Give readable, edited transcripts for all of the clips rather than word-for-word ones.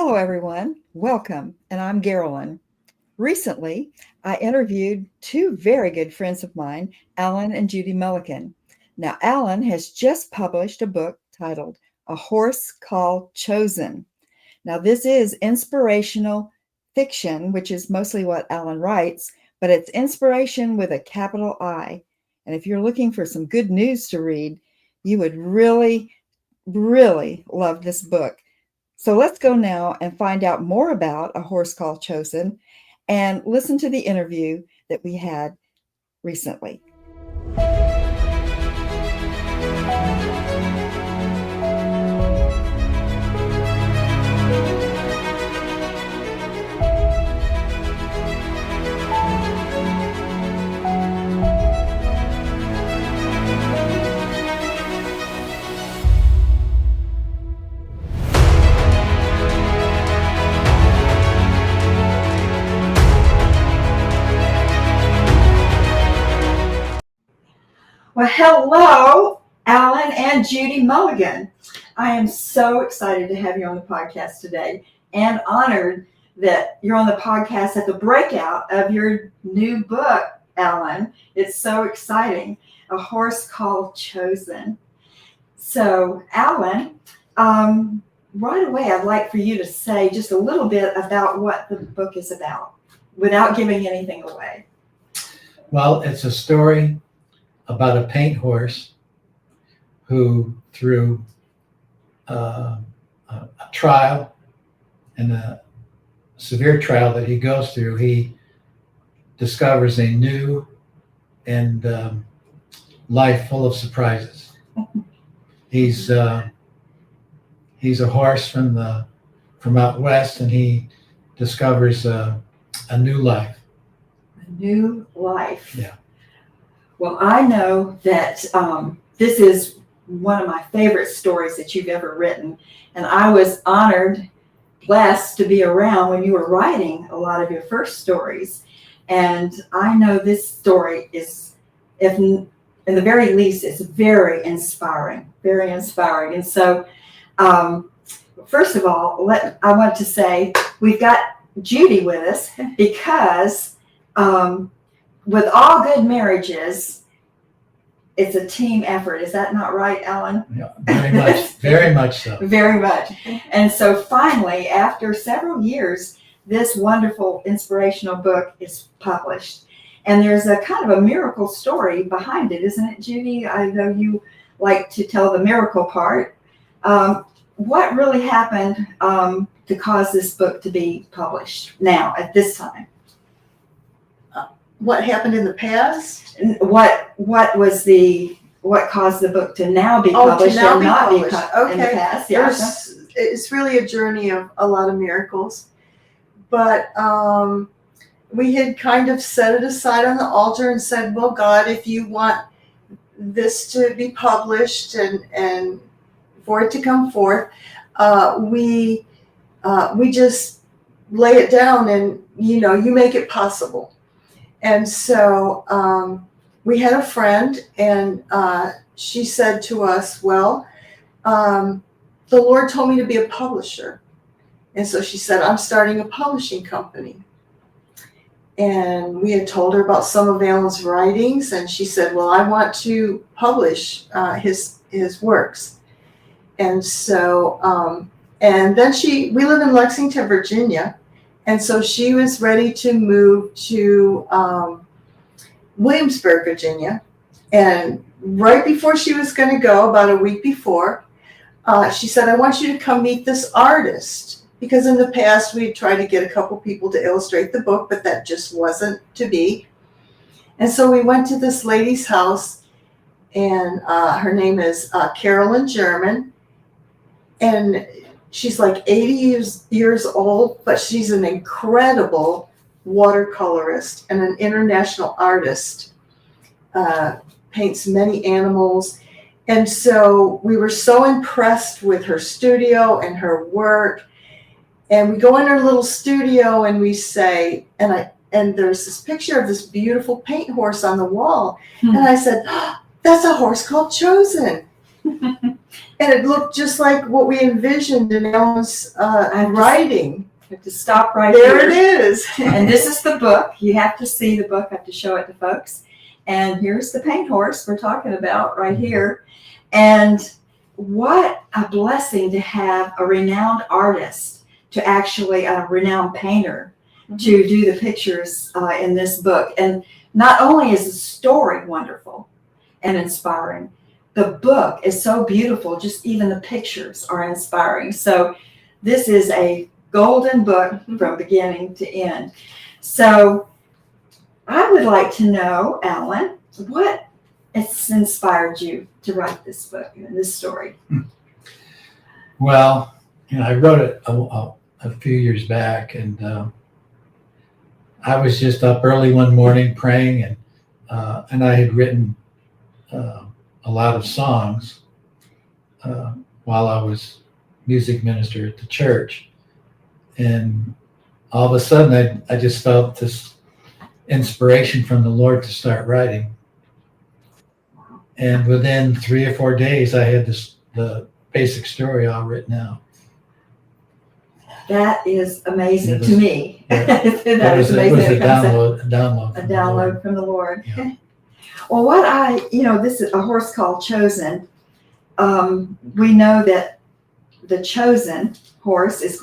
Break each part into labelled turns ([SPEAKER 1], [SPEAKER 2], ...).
[SPEAKER 1] Hello, everyone. Welcome, and I'm Garilyn. Recently, I interviewed two very good friends of mine, Alan and Judy Mullikin. Now, Alan has just published a book titled A Horse Called Chosen. Now, this is inspirational fiction, which is mostly what Alan writes, but it's inspiration with a capital I. And if you're looking for some good news to read, you would really, really love this book. So let's go now and find out more about A Horse Called Chosen and listen to the interview that we had recently. Well, hello, Alan and Judy Mullikin. I am so excited to have you on the podcast today and honored that you're on the podcast at the breakout of your new book, Alan. It's so exciting. A Horse Called Chosen. So, Alan, right away, I'd like for you to say just a little bit about what the book is about without giving anything away.
[SPEAKER 2] Well, it's a story about a paint horse who, through a trial and a severe trial that he goes through, he discovers a new and life full of surprises. He's a horse from out west, and he discovers a new life.
[SPEAKER 1] A new life.
[SPEAKER 2] Yeah.
[SPEAKER 1] Well, I know that this is one of my favorite stories that you've ever written, and I was honored, blessed to be around when you were writing a lot of your first stories. And I know this story is, if in the very least, it's very inspiring, very inspiring. And so, first of all, I want to say we've got Judy with us because with all good marriages, it's a team effort. Is that not right, Alan?
[SPEAKER 2] Yeah, very much, very much so.
[SPEAKER 1] Very much. And so finally, after several years, this wonderful inspirational book is published. And there's a kind of a miracle story behind it, isn't it, Judy? I know you like to tell the miracle part. What really happened to cause this book to be published now, at this time?
[SPEAKER 3] What happened in the past?
[SPEAKER 1] What caused the book to now be published and not be in the past? Yeah.
[SPEAKER 3] It's really a journey of a lot of miracles. But we had kind of set it aside on the altar and said, well, God, if you want this to be published and for it to come forth, we just lay it down and, you make it possible. And so we had a friend, and she said to us, well, the Lord told me to be a publisher. And so she said, I'm starting a publishing company. And we had told her about some of Alan's writings, and she said, well, I want to publish his works. And so, and then we live in Lexington, Virginia. And so she was ready to move to Williamsburg, Virginia. And right before she was going to go, about a week before, she said, I want you to come meet this artist. Because in the past, we had tried to get a couple people to illustrate the book, but that just wasn't to be. And so we went to this lady's house, and her name is Garilyn German. And she's like 80 years old, but she's an incredible watercolorist and an international artist. Paints many animals. And so we were so impressed with her studio and her work. And we go in her little studio and we say, and there's this picture of this beautiful paint horse on the wall. And I said, oh, that's a horse called Chosen. And it looked just like what we envisioned in Alan's writing.
[SPEAKER 1] You have to stop right
[SPEAKER 3] There
[SPEAKER 1] here.
[SPEAKER 3] it is.
[SPEAKER 1] And this is the book. You have to see the book. I have to show it to folks. And here's the paint horse we're talking about right here. And what a blessing to have a renowned artist, to actually a renowned painter, to do the pictures in this book. And not only is the story wonderful and inspiring, the book is so beautiful. Just even the pictures are inspiring. So this is a golden book from beginning to end. So I would like to know, Alan, what has inspired you to write this book and this story?
[SPEAKER 2] Well, I wrote it a few years back, and I was just up early one morning praying, and I had written a lot of songs while I was music minister at the church. And all of a sudden, I just felt this inspiration from the Lord to start writing. And within 3 or 4 days, I had the basic story all written out.
[SPEAKER 1] That is amazing to me.
[SPEAKER 2] Yeah.
[SPEAKER 1] That is amazing.
[SPEAKER 2] It was a download
[SPEAKER 1] from the Lord.
[SPEAKER 2] Yeah.
[SPEAKER 1] Well, this is a horse called Chosen. We know that the chosen horse is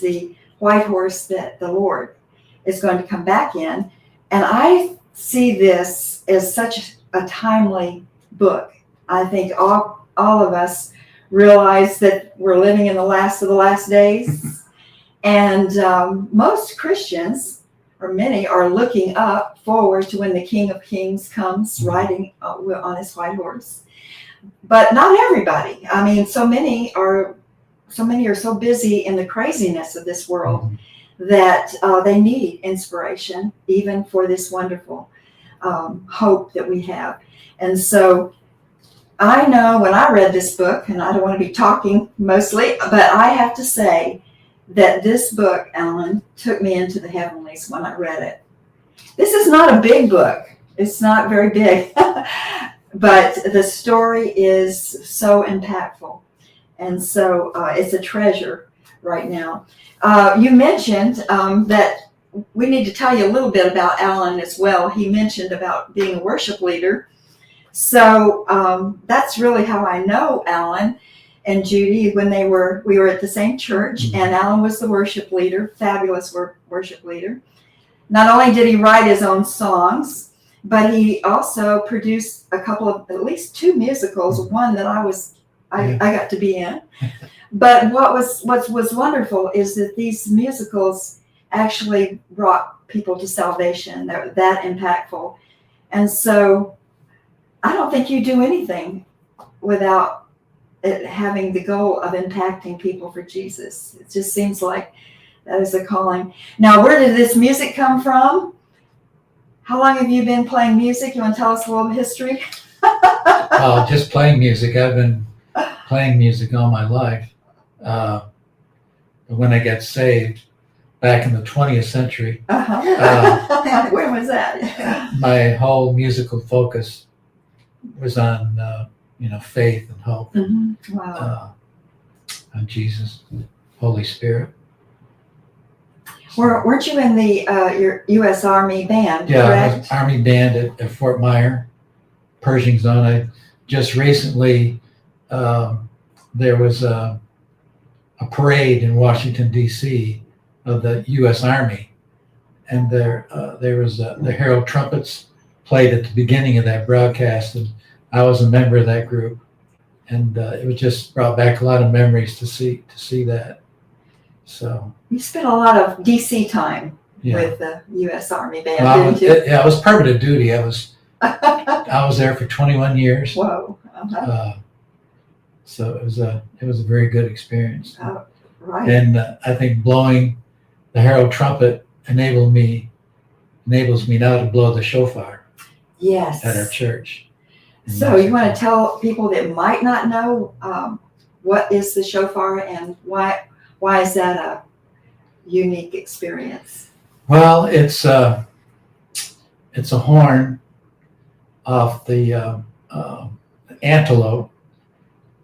[SPEAKER 1] the white horse that the Lord is going to come back in. And I see this as such a timely book. I think all of us realize that we're living in the last of the last days. And most Christians, or many, are looking up forward to when the King of Kings comes riding on his white horse. But not everybody. I mean, so many are so busy in the craziness of this world that they need inspiration, even for this wonderful hope that we have. And so I know when I read this book, and I don't want to be talking mostly, but I have to say that this book, Alan, took me into the heavenlies when I read it. This is not a big book. It's not very big, but the story is so impactful. And so it's a treasure right now. You mentioned that we need to tell you a little bit about Alan as well. He mentioned about being a worship leader. So that's really how I know Alan and Judy when we were at the same church, and Alan was the worship leader, fabulous worship leader. Not only did he write his own songs, but he also produced at least 2 musicals, one that I got to be in. But what was wonderful is that these musicals actually brought people to salvation. They're that impactful. And so I don't think you do anything without it having the goal of impacting people for Jesus. It just seems like that is a calling. Now, where did this music come from? How long have you been playing music? You want to tell us a little history?
[SPEAKER 2] Just playing music. I've been playing music all my life. When I got saved back in the 20th century,
[SPEAKER 1] when was that?
[SPEAKER 2] my whole musical focus was on faith and hope.
[SPEAKER 1] Wow.
[SPEAKER 2] On Jesus, Holy Spirit.
[SPEAKER 1] Weren't you in the your U.S. Army band?
[SPEAKER 2] Yeah,
[SPEAKER 1] correct?
[SPEAKER 2] I was Army band at Fort Myer, Pershing Zone. I just recently there was a parade in Washington D.C. of the U.S. Army, and there was the Herald Trumpets played at the beginning of that broadcast, and I was a member of that group, and it was just brought back a lot of memories to see that. So
[SPEAKER 1] you spent a lot of DC time with the U.S. Army band, didn't you?
[SPEAKER 2] I was permanent duty. I was there for 21 years.
[SPEAKER 1] Whoa.
[SPEAKER 2] So it was a very good experience.
[SPEAKER 1] Right.
[SPEAKER 2] And I think blowing the Herald Trumpet enables me now to blow the shofar.
[SPEAKER 1] Yes.
[SPEAKER 2] At our church.
[SPEAKER 1] So you want to tell people that might not know what is the shofar and why is that a unique experience?
[SPEAKER 2] Well, it's a horn off the antelope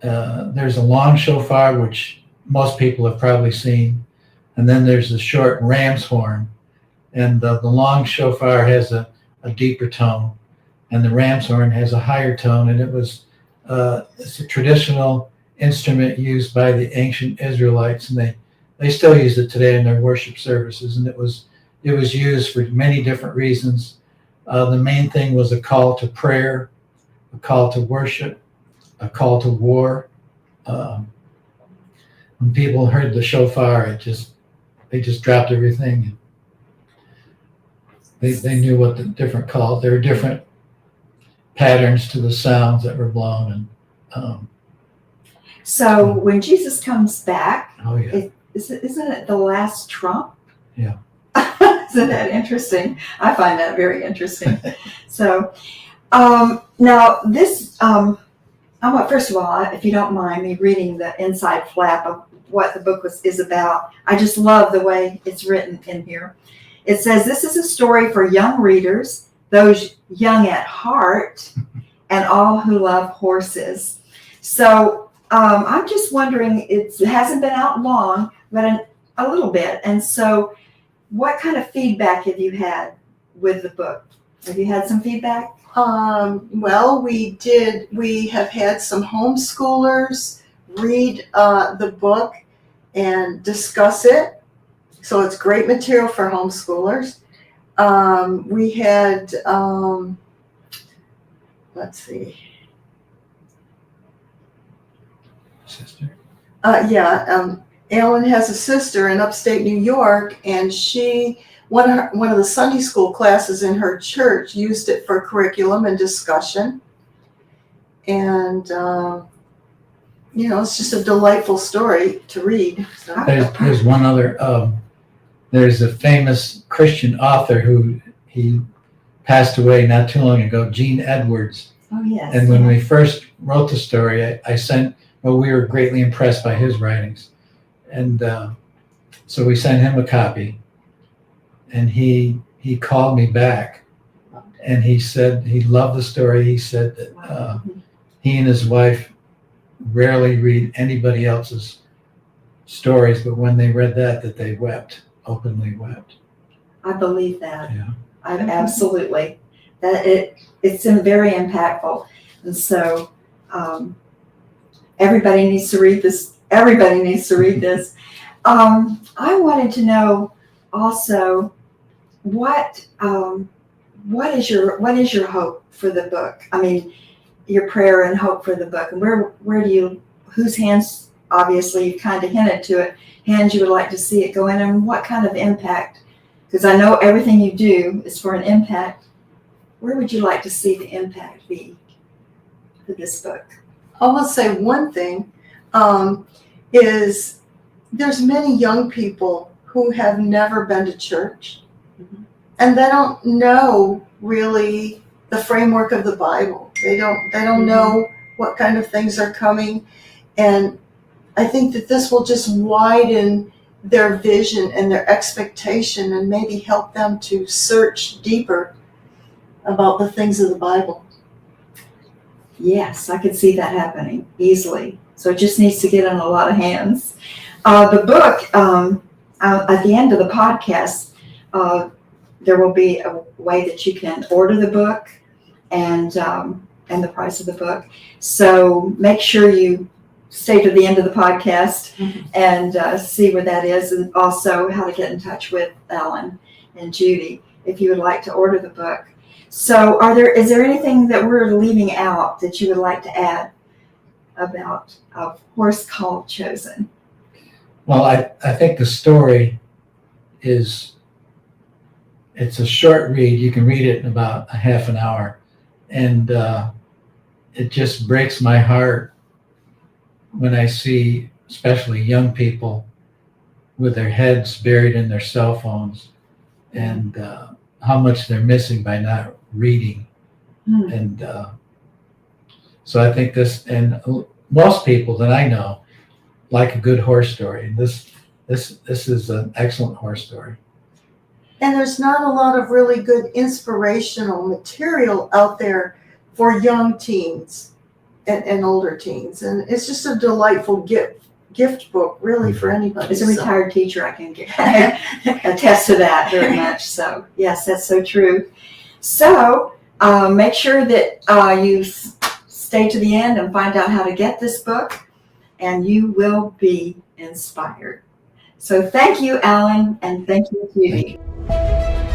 [SPEAKER 2] There's a long shofar, which most people have probably seen, and then there's the short ram's horn. And the long shofar has a deeper tone, and the ram's horn has a higher tone. And it's a traditional instrument used by the ancient Israelites, and they still use it today in their worship services. And it was used for many different reasons. The main thing was a call to prayer, a call to worship, a call to war. When people heard the shofar, they just dropped everything. They knew what the different calls. There were different patterns to the sounds that were blown. And
[SPEAKER 1] So when Jesus comes back,
[SPEAKER 2] oh yeah,
[SPEAKER 1] isn't it the last trump?
[SPEAKER 2] Yeah.
[SPEAKER 1] Isn't that interesting? I find that very interesting. So now this, I want, first of all, if you don't mind me reading the inside flap of what the book is about. I just love the way it's written in here. It says, this is a story for young readers, those young at heart, and all who love horses. So I'm just wondering, it hasn't been out long, but a little bit. And so what kind of feedback have you had with the book? Have you had some feedback?
[SPEAKER 3] Well, we have had some homeschoolers read the book and discuss it. So it's great material for homeschoolers. We had, let's see.
[SPEAKER 2] sister.
[SPEAKER 3] Alan has a sister in upstate New York, and one of the Sunday school classes in her church used it for curriculum and discussion. And it's just a delightful story to read. So.
[SPEAKER 2] There's one other. There's a famous Christian author who he passed away not too long ago, Gene Edwards.
[SPEAKER 1] Oh yes.
[SPEAKER 2] And when we first wrote the story, we were greatly impressed by his writings, and so we sent him a copy. And he called me back, and he said he loved the story. He said that he and his wife rarely read anybody else's stories, but when they read that they openly wept.
[SPEAKER 1] I believe that.
[SPEAKER 2] Yeah.
[SPEAKER 1] Absolutely. That it's very impactful. And so everybody needs to read this. Everybody needs to read this. I wanted to know also what is your hope for the book? I mean, your prayer and hope for the book, and where do you, whose hands, obviously you kind of hinted to it, hands you would like to see it go in, and what kind of impact? Because I know everything you do is for an impact. Where would you like to see the impact be for this book?
[SPEAKER 3] I will say one thing is there's many young people who have never been to church, and they don't know really the framework of the Bible. They don't know what kind of things are coming, and I think that this will just widen their vision and their expectation, and maybe help them to search deeper about the things of the Bible.
[SPEAKER 1] Yes, I could see that happening easily. So it just needs to get in a lot of hands. The book, at the end of the podcast, there will be a way that you can order the book and the price of the book. So make sure you stay to the end of the podcast and see where that is, and also how to get in touch with Alan and Judy if you would like to order the book. So is there anything that we're leaving out that you would like to add about A Horse Called Chosen?
[SPEAKER 2] Well, I think the story it's a short read. You can read it in about a half an hour, and it just breaks my heart when I see especially young people with their heads buried in their cell phones, and how much they're missing by not reading. And so I think this, and most people that I know like a good horse story. This is an excellent horse story.
[SPEAKER 3] And there's not a lot of really good inspirational material out there for young teens. and older teens. And it's just a delightful gift book, really, for anybody.
[SPEAKER 1] As a retired teacher, I can attest to that very much. So, yes, that's so true. So, make sure that you stay to the end and find out how to get this book, and you will be inspired. So, thank you, Alan, and thank you, Judy.
[SPEAKER 2] Thank you.